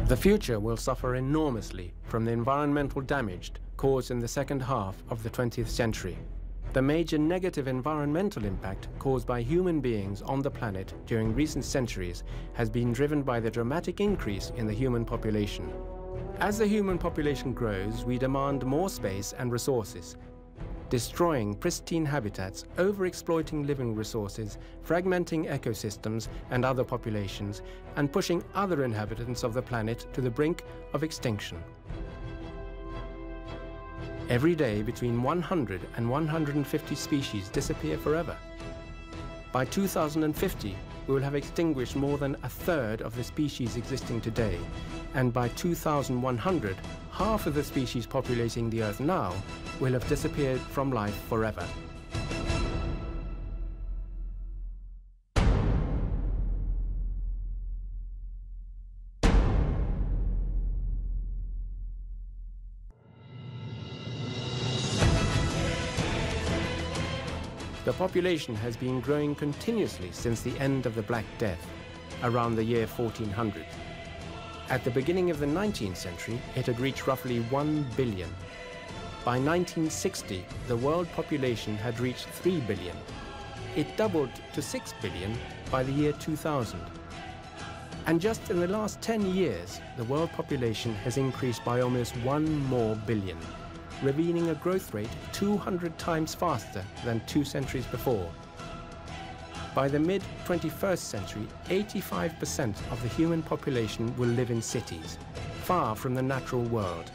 The future will suffer enormously from the environmental damage caused in the second half of the 20th century. The major negative environmental impact caused by human beings on the planet during recent centuries has been driven by the dramatic increase in the human population. As the human population grows, we demand more space and resources, destroying pristine habitats, overexploiting living resources, fragmenting ecosystems and other populations, and pushing other inhabitants of the planet to the brink of extinction. Every day, between 100 and 150 species disappear forever. By 2050, we will have extinguished more than a third of the species existing today, and by 2100, half of the species populating the Earth now will have disappeared from life forever. The population has been growing continuously since the end of the Black Death, around the year 1400. At the beginning of the 19th century, it had reached roughly 1 billion. By 1960, the world population had reached 3 billion. It doubled to 6 billion by the year 2000. And just in the last 10 years, the world population has increased by almost 1 more billion, revealing a growth rate 200 times faster than 2 centuries before. By the mid-21st century, 85% of the human population will live in cities, far from the natural world.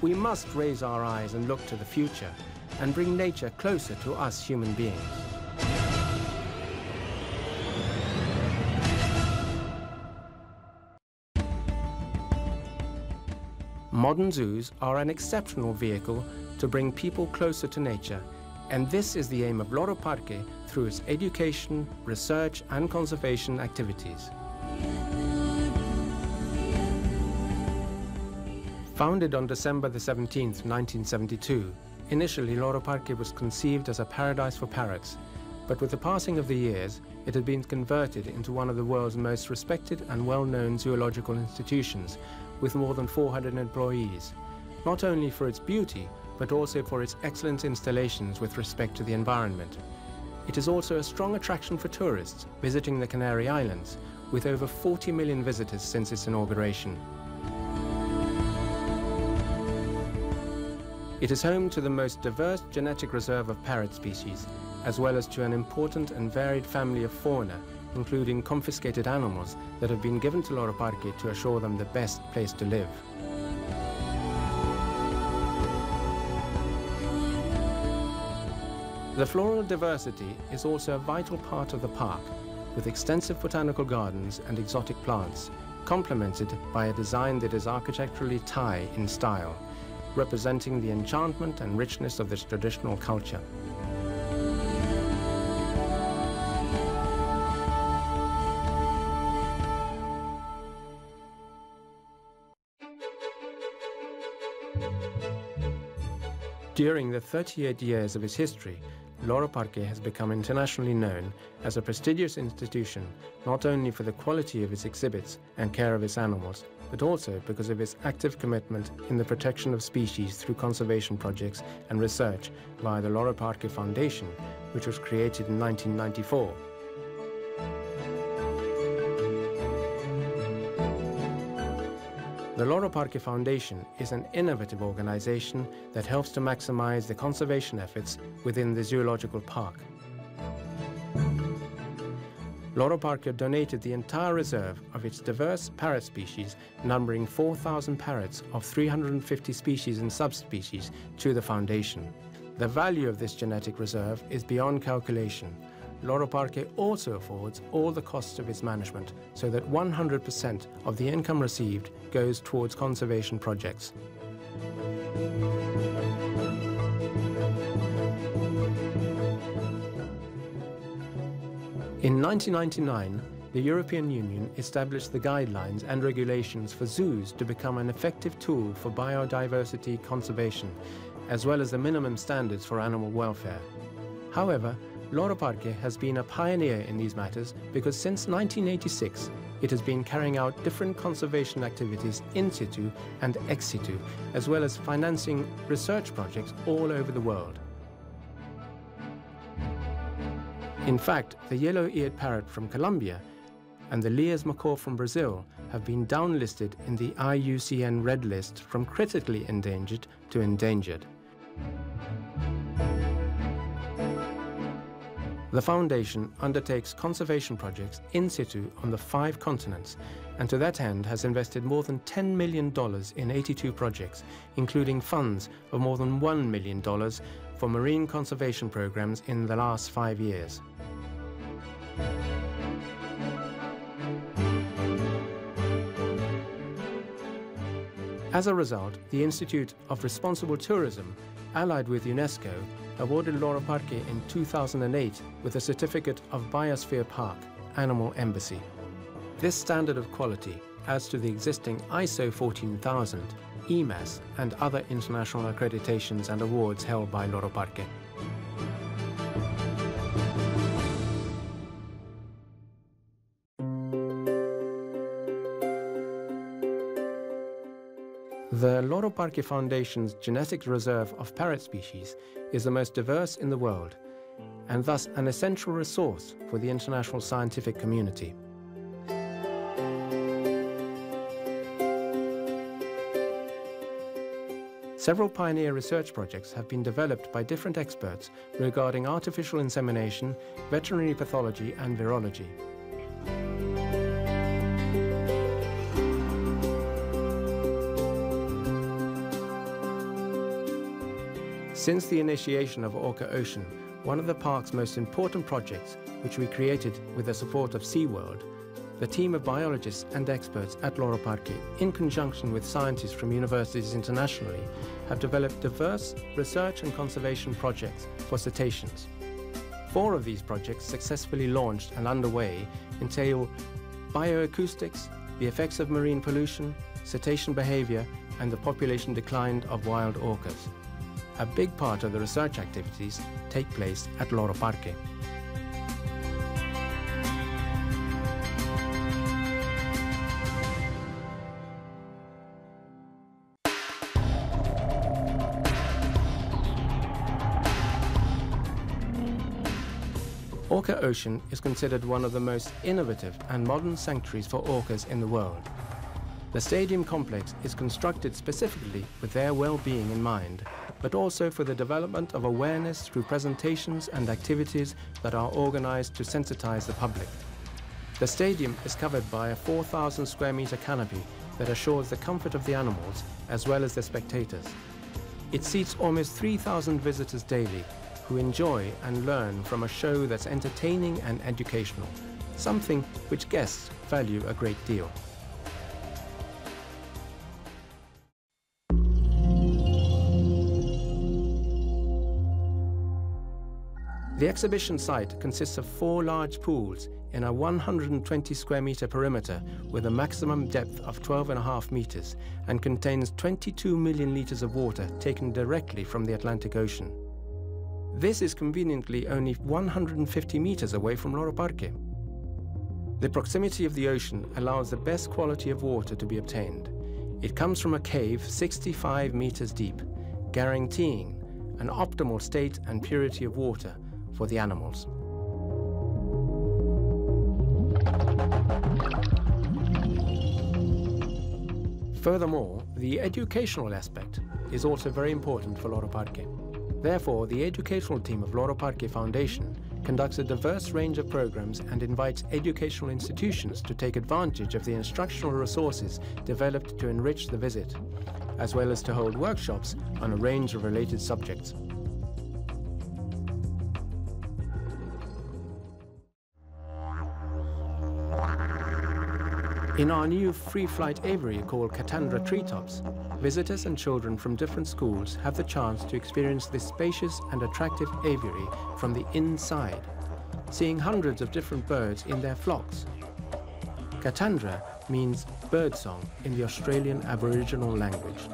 We must raise our eyes and look to the future and bring nature closer to us human beings. Modern zoos are an exceptional vehicle to bring people closer to nature, and this is the aim of Loro Parque through its education, research and conservation activities. Founded on December the 17th, 1972, initially Loro Parque was conceived as a paradise for parrots, but with the passing of the years, it had been converted into one of the world's most respected and well-known zoological institutions, with more than 400 employees, not only for its beauty, but also for its excellent installations with respect to the environment. It is also a strong attraction for tourists visiting the Canary Islands, with over 40 million visitors since its inauguration. It is home to the most diverse genetic reserve of parrot species, as well as to an important and varied family of fauna, including confiscated animals that have been given to Loro Parque to assure them the best place to live. The floral diversity is also a vital part of the park, with extensive botanical gardens and exotic plants, complemented by a design that is architecturally Thai in style, representing the enchantment and richness of this traditional culture. During the 38 years of its history, Loro Parque has become internationally known as a prestigious institution, not only for the quality of its exhibits and care of its animals, but also because of its active commitment in the protection of species through conservation projects and research via the Loro Parque Foundation, which was created in 1994. The Loro Parque Foundation is an innovative organization that helps to maximize the conservation efforts within the zoological park. Loro Parque donated the entire reserve of its diverse parrot species, numbering 4,000 parrots of 350 species and subspecies, to the foundation. The value of this genetic reserve is beyond calculation. Loro Parque also affords all the costs of its management, so that 100% of the income received goes towards conservation projects. In 1999, the European Union established the guidelines and regulations for zoos to become an effective tool for biodiversity conservation, as well as the minimum standards for animal welfare. However, Loro Parque has been a pioneer in these matters because since 1986, it has been carrying out different conservation activities in situ and ex situ, as well as financing research projects all over the world. In fact, the yellow-eared parrot from Colombia and the Lear's macaw from Brazil have been downlisted in the IUCN Red List from critically endangered to endangered. The Foundation undertakes conservation projects in situ on the 5 continents, and to that end has invested more than $10 million in 82 projects, including funds of more than $1 million for marine conservation programs in the last 5 years. As a result, the Institute of Responsible Tourism, allied with UNESCO, awarded Loro Parque in 2008 with a certificate of Biosphere Park, Animal Embassy. This standard of quality adds to the existing ISO 14000, EMAS, and other international accreditations and awards held by Loro Parque. The Loro Parque Foundation's genetic reserve of parrot species is the most diverse in the world, and thus an essential resource for the international scientific community. Several pioneer research projects have been developed by different experts regarding artificial insemination, veterinary pathology, and virology. Since the initiation of Orca Ocean, one of the park's most important projects, which we created with the support of SeaWorld, the team of biologists and experts at Loro Parque, in conjunction with scientists from universities internationally, have developed diverse research and conservation projects for cetaceans. 4 of these projects, successfully launched and underway, entail bioacoustics, the effects of marine pollution, cetacean behavior, and the population decline of wild orcas. A big part of the research activities take place at Loro Parque. Orca Ocean is considered one of the most innovative and modern sanctuaries for orcas in the world. The stadium complex is constructed specifically with their well-being in mind, but also for the development of awareness through presentations and activities that are organized to sensitize the public. The stadium is covered by a 4,000 square meter canopy that assures the comfort of the animals as well as the spectators. It seats almost 3,000 visitors daily who enjoy and learn from a show that's entertaining and educational, something which guests value a great deal. The exhibition site consists of 4 large pools in a 120 square meter perimeter with a maximum depth of 12.5 meters and contains 22 million liters of water taken directly from the Atlantic Ocean. This is conveniently only 150 meters away from Loro Parque. The proximity of the ocean allows the best quality of water to be obtained. It comes from a cave 65 meters deep, guaranteeing an optimal state and purity of water for the animals. Furthermore, the educational aspect is also very important for Loro Parque. Therefore, the educational team of Loro Parque Foundation conducts a diverse range of programs and invites educational institutions to take advantage of the instructional resources developed to enrich the visit, as well as to hold workshops on a range of related subjects. In our new free-flight aviary called Katandra Treetops, visitors and children from different schools have the chance to experience this spacious and attractive aviary from the inside, seeing hundreds of different birds in their flocks. Katandra means birdsong in the Australian Aboriginal language.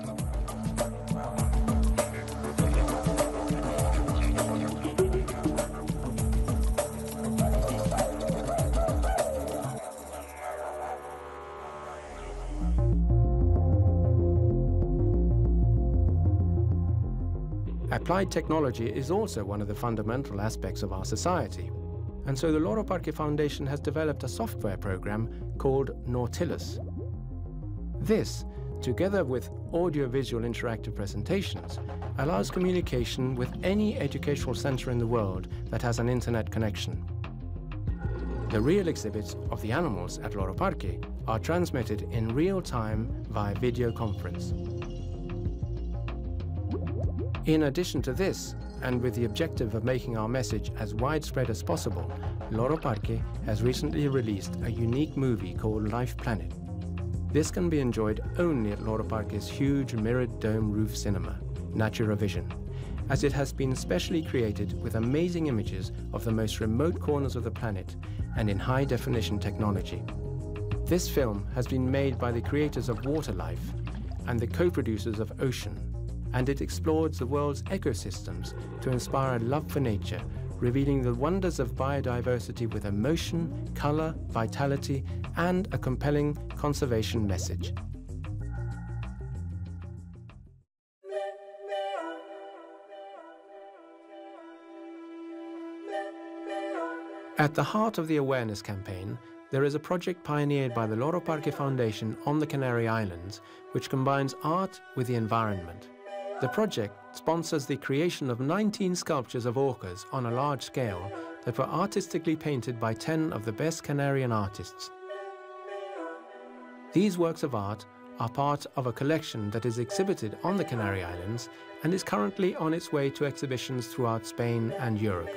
Applied technology is also one of the fundamental aspects of our society. And so the Loro Parque Foundation has developed a software program called Nautilus. This, together with audio-visual interactive presentations, allows communication with any educational center in the world that has an internet connection. The real exhibits of the animals at Loro Parque are transmitted in real time via video conference. In addition to this, and with the objective of making our message as widespread as possible, Loro Parque has recently released a unique movie called Life Planet. This can be enjoyed only at Loro Parque's huge mirrored dome roof cinema, Natura Vision, as it has been specially created with amazing images of the most remote corners of the planet and in high-definition technology. This film has been made by the creators of Water Life and the co-producers of Ocean, and it explores the world's ecosystems to inspire a love for nature, revealing the wonders of biodiversity with emotion, color, vitality, and a compelling conservation message. At the heart of the awareness campaign, there is a project pioneered by the Loro Parque Foundation on the Canary Islands, which combines art with the environment. The project sponsors the creation of 19 sculptures of orcas on a large scale that were artistically painted by 10 of the best Canarian artists. These works of art are part of a collection that is exhibited on the Canary Islands and is currently on its way to exhibitions throughout Spain and Europe.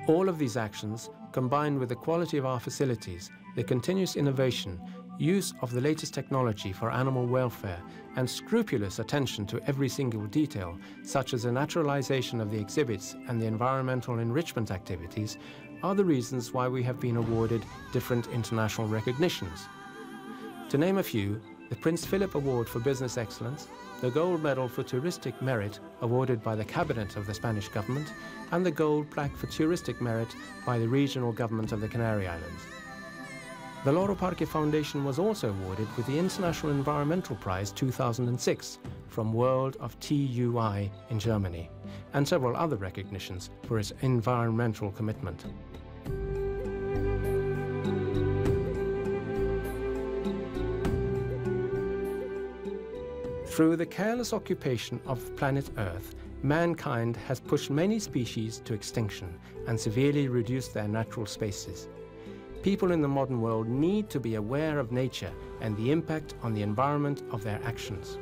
All of these actions, combined with the quality of our facilities, the continuous innovation, use of the latest technology for animal welfare, and scrupulous attention to every single detail, such as the naturalization of the exhibits and the environmental enrichment activities, are the reasons why we have been awarded different international recognitions. To name a few, the Prince Philip Award for Business Excellence, the Gold Medal for Touristic Merit awarded by the Cabinet of the Spanish government, and the Gold Plaque for Touristic Merit by the Regional Government of the Canary Islands. The Loro Parque Foundation was also awarded with the International Environmental Prize 2006 from World of TUI in Germany, and several other recognitions for its environmental commitment. Through the careless occupation of planet Earth, mankind has pushed many species to extinction and severely reduced their natural spaces. People in the modern world need to be aware of nature and the impact on the environment of their actions.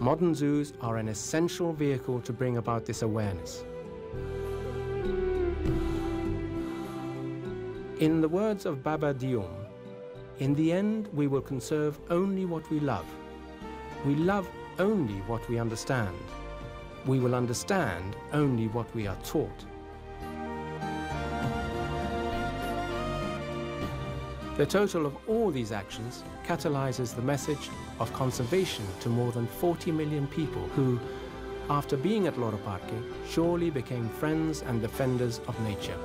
Modern zoos are an essential vehicle to bring about this awareness. In the words of Baba Dioum, "In the end, we will conserve only what we love. We love only what we understand. We will understand only what we are taught." The total of all these actions catalyzes the message of conservation to more than 40 million people who, after being at Loro Parque, surely became friends and defenders of nature.